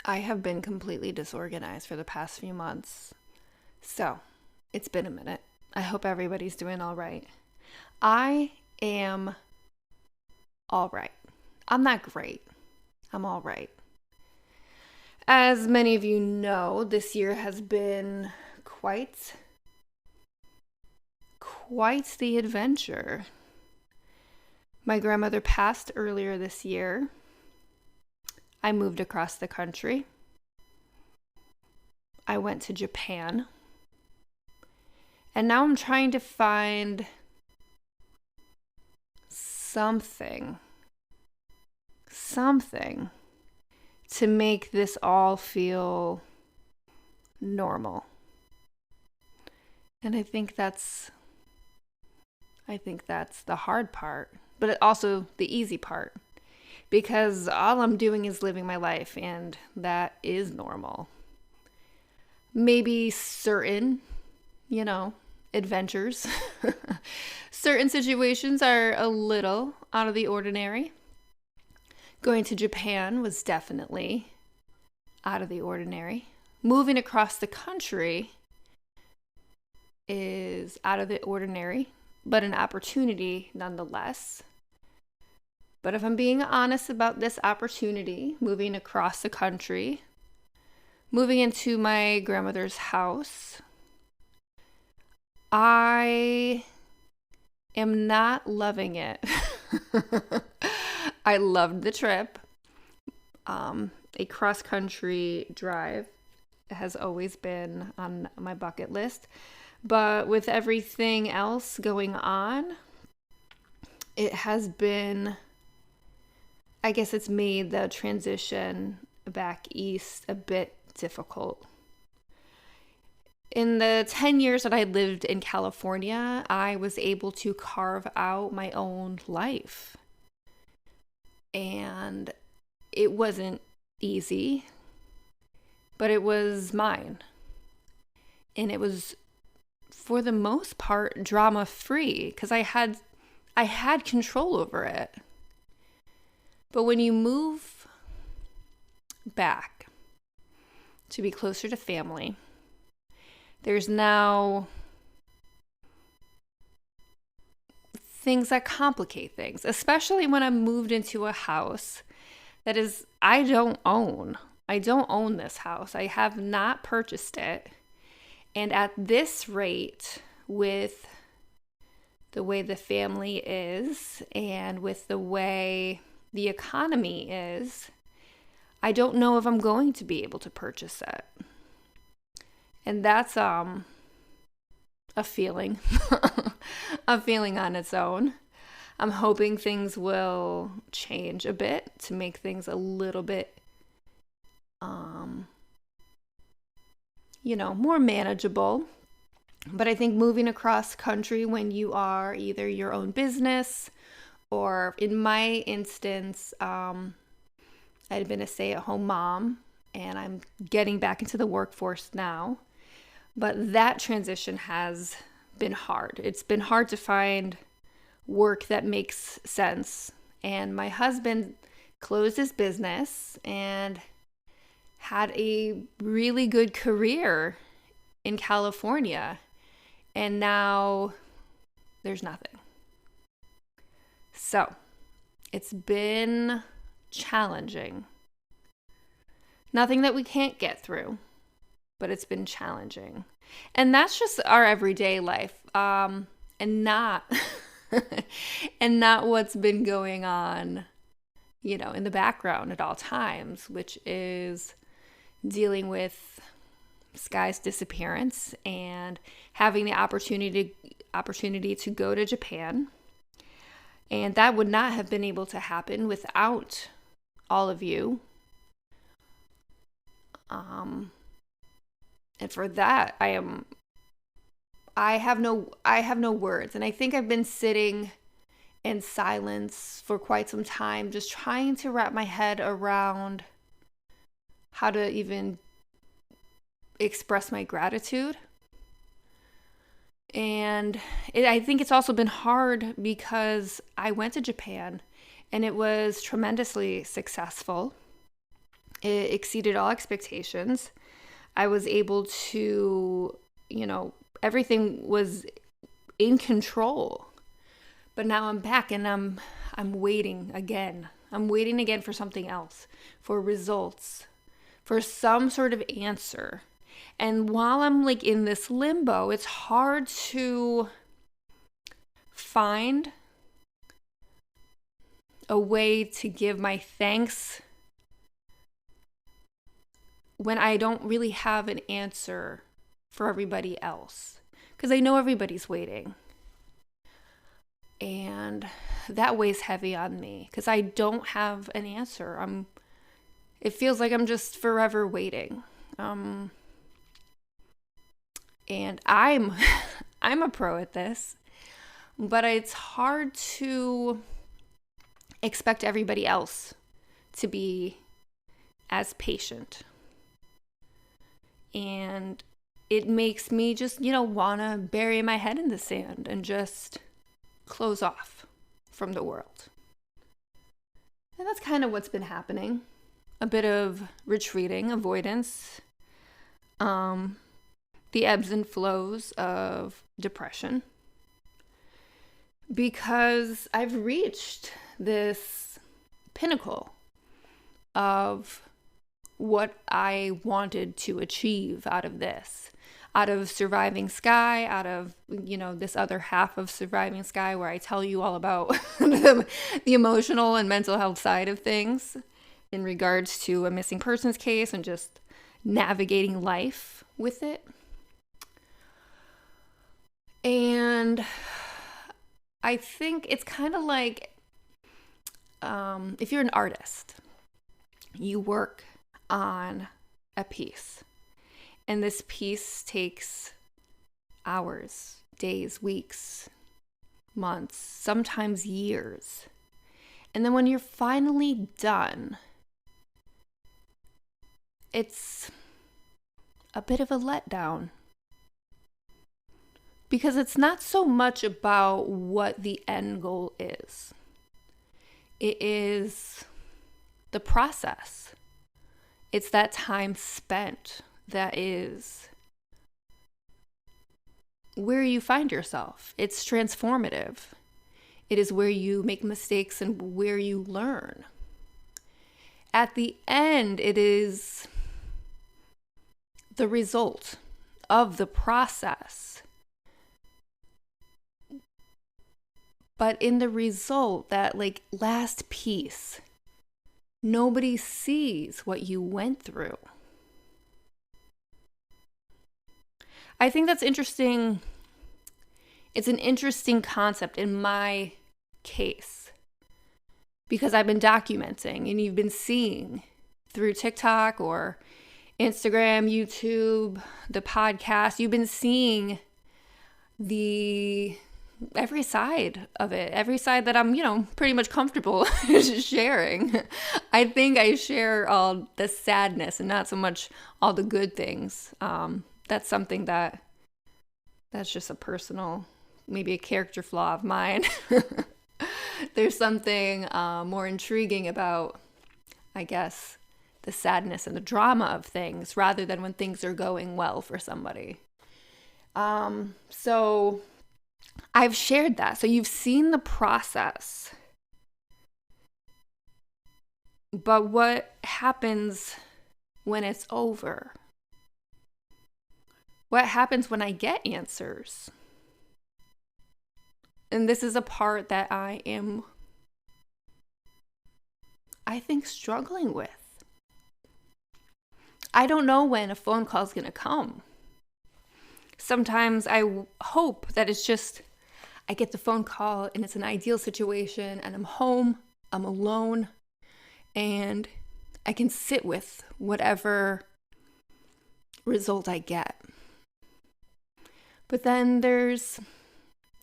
I have been completely disorganized for the past few months. So, it's been a minute. I hope everybody's doing all right. I am all right. I'm not great. I'm all right. As many of you know, this year has been quite the adventure. My grandmother passed earlier this year. I moved across the country. I went to Japan. And now I'm trying to find something to make this all feel normal. And I think that's the hard part, but also the easy part, because all I'm doing is living my life, and that is normal. Maybe certain, adventures, certain situations are a little out of the ordinary. Going to Japan was definitely out of the ordinary. Moving across the country is out of the ordinary, but an opportunity nonetheless. But if I'm being honest about this opportunity, moving across the country, moving into my grandmother's house, I am not loving it. I loved the trip. A cross-country drive has always been on my bucket list. But with everything else going on, it has been, I guess it's made the transition back east a bit difficult. In the 10 years that I lived in California, I was able to carve out my own life. And it wasn't easy, but it was mine. And it was, for the most part, drama-free, because I had control over it. But when you move back to be closer to family, there's now things that complicate things, especially when I moved into a house that is, I don't own. I don't own this house. I have not purchased it. And at this rate, with the way the family is and with the way the economy is, I don't know if I'm going to be able to purchase it. And that's a feeling, a feeling on its own. I'm hoping things will change a bit to make things a little bit, more manageable. But I think moving across country when you are either your own business or, in my instance, I'd been a stay-at-home mom and I'm getting back into the workforce now. But that transition has been hard. It's been hard to find work that makes sense. And my husband closed his business and had a really good career in California. And now there's nothing. So it's been challenging. Nothing that we can't get through, but it's been challenging. And that's just our everyday life. And not and not what's been going on, in the background at all times, which is dealing with Sky's disappearance and having the opportunity to go to Japan. And that would not have been able to happen without all of you. And for that, I have no words. And I think I've been sitting in silence for quite some time, just trying to wrap my head around how to even express my gratitude. And I think it's also been hard because I went to Japan and it was tremendously successful. It exceeded all expectations. I was able to, everything was in control. But now I'm back and I'm waiting again. I'm waiting again for something else, for results, for some sort of answer. And while I'm like in this limbo, it's hard to find a way to give my thanks when I don't really have an answer for everybody else. Because I know everybody's waiting. And that weighs heavy on me because I don't have an answer. It feels like I'm just forever waiting. And I'm a pro at this, but it's hard to expect everybody else to be as patient. And it makes me just, want to bury my head in the sand and just close off from the world. And that's kind of what's been happening. A bit of retreating, avoidance, the ebbs and flows of depression. Because I've reached this pinnacle of what I wanted to achieve out of this. Out of Surviving Sky, out of, this other half of Surviving Sky where I tell you all about the emotional and mental health side of things in regards to a missing persons case and just navigating life with it. And I think it's kind of like if you're an artist, you work on a piece. And this piece takes hours, days, weeks, months, sometimes years. And then when you're finally done, it's a bit of a letdown. Because it's not so much about what the end goal is. It is the process. It's that time spent that is where you find yourself. It's transformative. It is where you make mistakes and where you learn. At the end, it is the result of the process. But in the result, that last piece, nobody sees what you went through. I think that's interesting. It's an interesting concept in my case because I've been documenting and you've been seeing through TikTok or Instagram, YouTube, the podcast, you've been seeing every side of it, every side that I'm, pretty much comfortable sharing. I think I share all the sadness and not so much all the good things. That's something that's just a personal, maybe a character flaw of mine. There's something more intriguing about, I guess, the sadness and the drama of things rather than when things are going well for somebody. So I've shared that. So you've seen the process. But what happens when it's over? What happens when I get answers? And this is a part that I am, I think, struggling with. I don't know when a phone call is going to come. Sometimes I hope that it's just, I get the phone call and it's an ideal situation and I'm home, I'm alone, and I can sit with whatever result I get. But then there's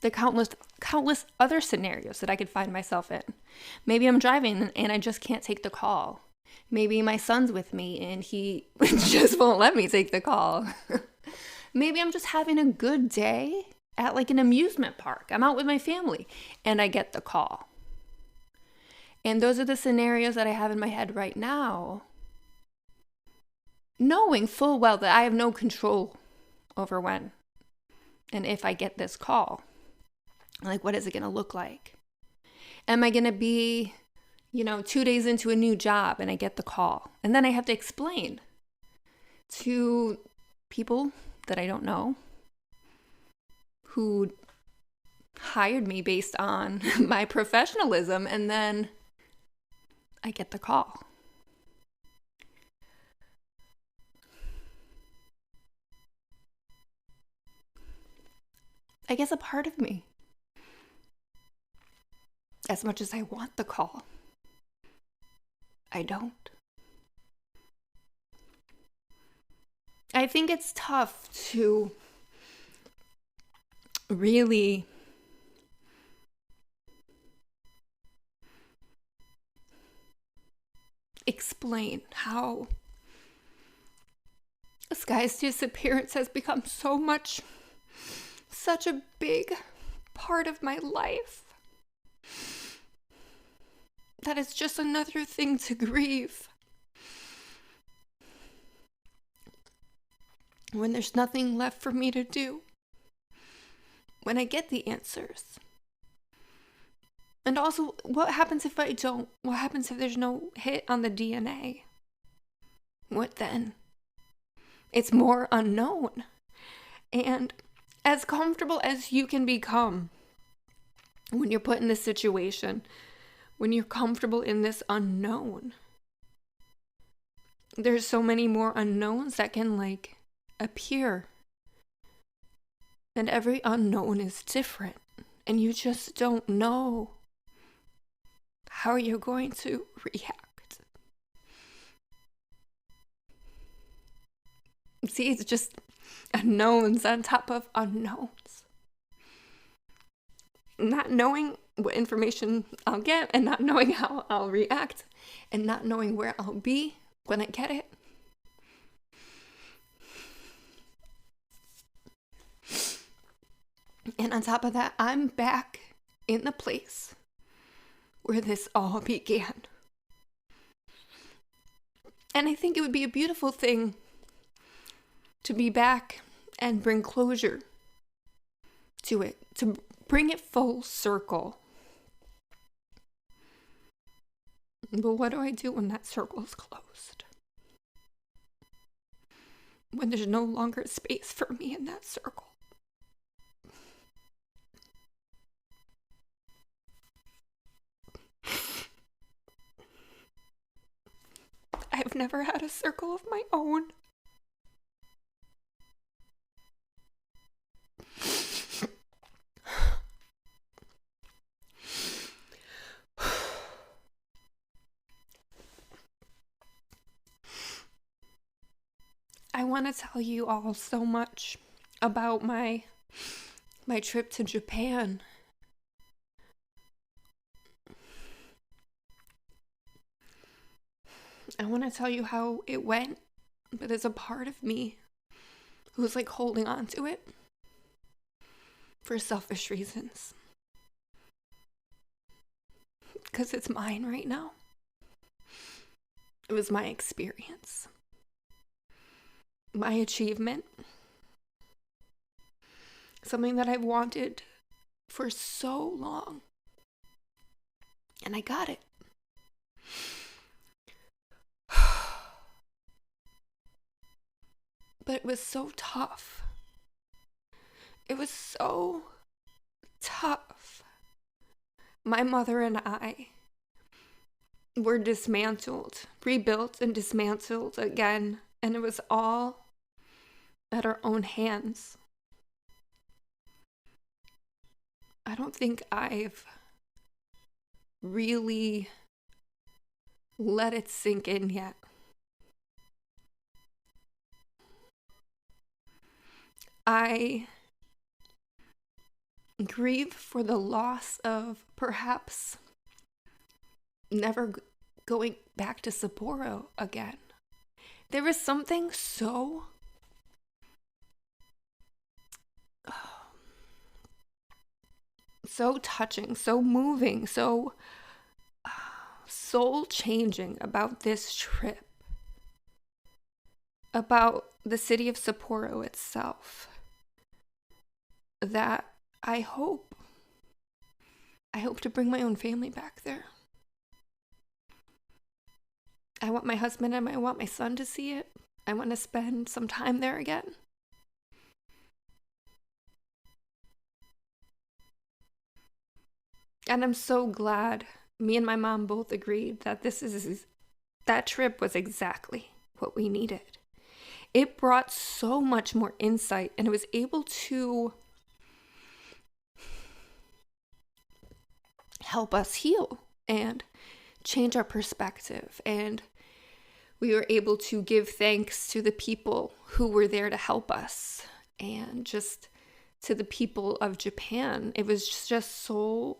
the countless other scenarios that I could find myself in. Maybe I'm driving and I just can't take the call. Maybe my son's with me and he just won't let me take the call. Maybe I'm just having a good day at an amusement park. I'm out with my family and I get the call. And those are the scenarios that I have in my head right now. knowing full well that I have no control over when and if I get this call. Like, what is it going to look like? Am I going to be, 2 days into a new job and I get the call? And then I have to explain to people that I don't know who hired me based on my professionalism, and then I get the call. I guess a part of me, as much as I want the call, I don't. I think it's tough to really explain how this guy's disappearance has become such a big part of my life, that it's just another thing to grieve when there's nothing left for me to do when I get the answers. And also, what happens if I don't? What happens if there's no hit on the DNA? What then? It's more unknown. And as comfortable as you can become when you're put in this situation, when you're comfortable in this unknown, there's so many more unknowns that can appear. And every unknown is different. And you just don't know how you're going to react. See, it's just unknowns on top of unknowns. Not knowing what information I'll get, and not knowing how I'll react, and not knowing where I'll be when I get it. And on top of that, I'm back in the place where this all began. And I think it would be a beautiful thing to be back and bring closure to it, to bring it full circle. But what do I do when that circle is closed? When there's no longer space for me in that circle? I've never had a circle of my own. I want to tell you all so much about my trip to Japan. I want to tell you how it went, but there's a part of me who's holding on to it for selfish reasons. Because it's mine right now. It was my experience, my achievement, something that I've wanted for so long, and I got it. But it was so tough. It was so tough. My mother and I were dismantled, rebuilt and dismantled again, and it was all at our own hands. I don't think I've really let it sink in yet. I grieve for the loss of perhaps never going back to Sapporo again. There was something so touching, so moving, so soul changing about this trip. about the city of Sapporo itself that I hope to bring my own family back there. I want my husband and I want my son to see it. I want to spend some time there again. And I'm so glad me and my mom both agreed that that trip was exactly what we needed. It brought so much more insight, and it was able to help us heal and change our perspective. And we were able to give thanks to the people who were there to help us, and just to the people of Japan. It was just so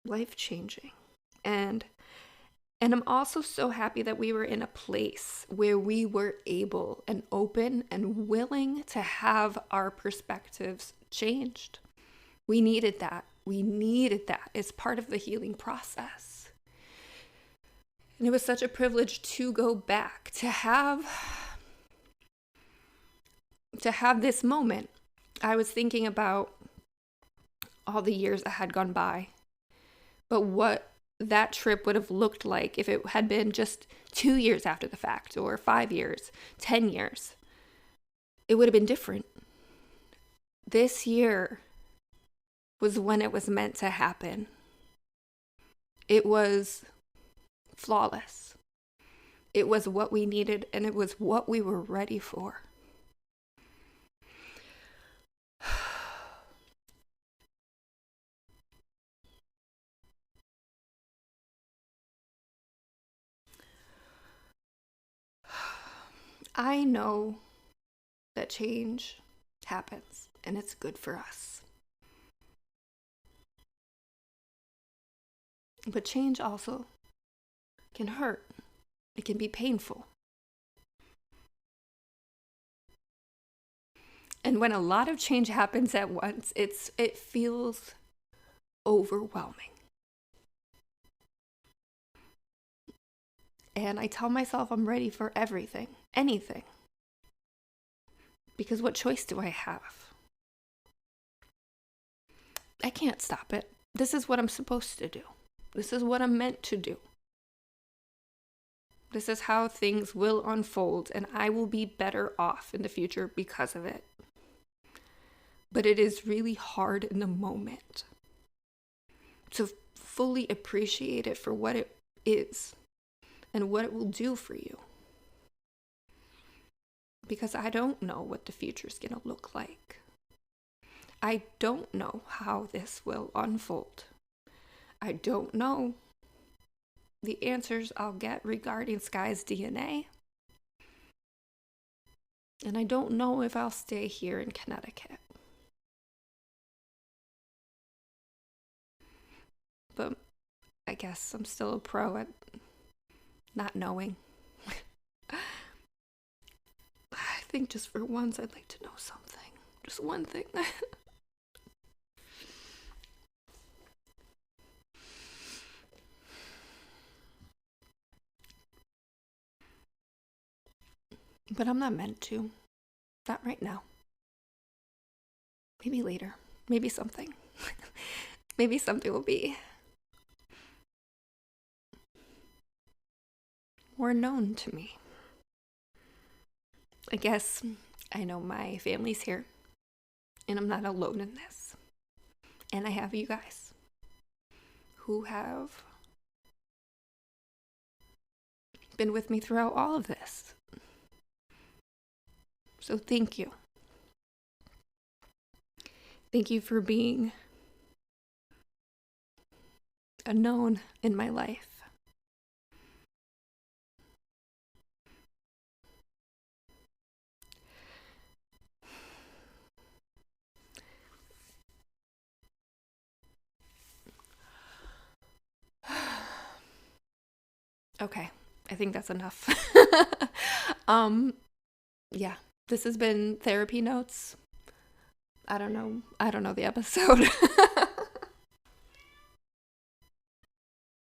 life-changing. And I'm also so happy that we were in a place where we were able and open and willing to have our perspectives changed. We needed that. We needed that. It's part of the healing process. And it was such a privilege to go back, to have this moment. I was thinking about all the years that had gone by, but what that trip would have looked like if it had been just 2 years after the fact, or 5 years, 10 years. It would have been different. This year was when it was meant to happen. It was flawless. It was what we needed, and it was what we were ready for. I know that change happens, and it's good for us. But change also can hurt. It can be painful. And when a lot of change happens at once, it feels overwhelming. And I tell myself I'm ready for everything, anything. Because what choice do I have? I can't stop it. This is what I'm supposed to do. This is what I'm meant to do. This is how things will unfold, and I will be better off in the future because of it. But it is really hard in the moment to fully appreciate it for what it is and what it will do for you. Because I don't know what the future is going to look like. I don't know how this will unfold. I don't know the answers I'll get regarding Sky's DNA. And I don't know if I'll stay here in Connecticut. But I guess I'm still a pro at not knowing. I think just for once I'd like to know something. Just one thing. But I'm not meant to. Not right now. Maybe later. Maybe something. Maybe something will be more known to me. I guess I know my family's here, and I'm not alone in this. And I have you guys who have been with me throughout all of this. So thank you. Thank you for being a known in my life. Okay, I think that's enough. Yeah, this has been Therapy Notes. I don't know the episode.